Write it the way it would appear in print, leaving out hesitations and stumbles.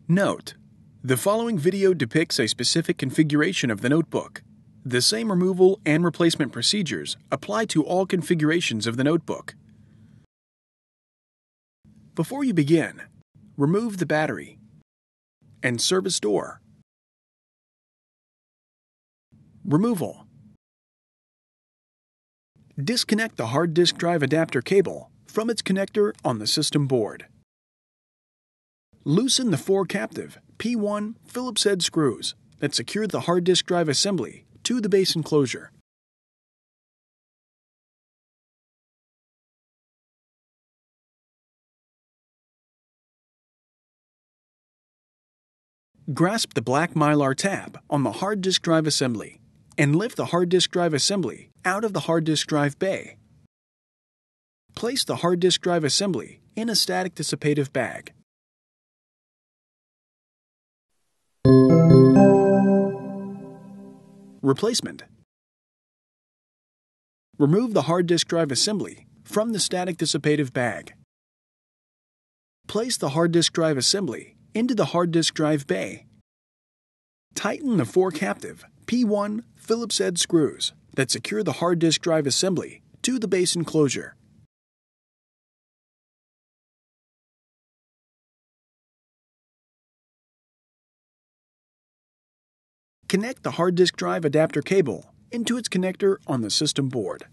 Note: the following video depicts a specific configuration of the notebook. The same removal and replacement procedures apply to all configurations of the notebook. Before you begin, remove the battery and service door. Removal. Disconnect the hard disk drive adapter cable from its connector on the system board. Loosen the 4 captive P1 Phillips head screws that secure the hard disk drive assembly to the base enclosure. Grasp the black Mylar tab on the hard disk drive assembly and lift the hard disk drive assembly out of the hard disk drive bay. Place the hard disk drive assembly in a static dissipative bag. Replacement. Remove the hard disk drive assembly from the static dissipative bag. Place the hard disk drive assembly into the hard disk drive bay. Tighten the 4 captive P1 Phillips head screws that secure the hard disk drive assembly to the base enclosure. Connect the hard disk drive adapter cable into its connector on the system board.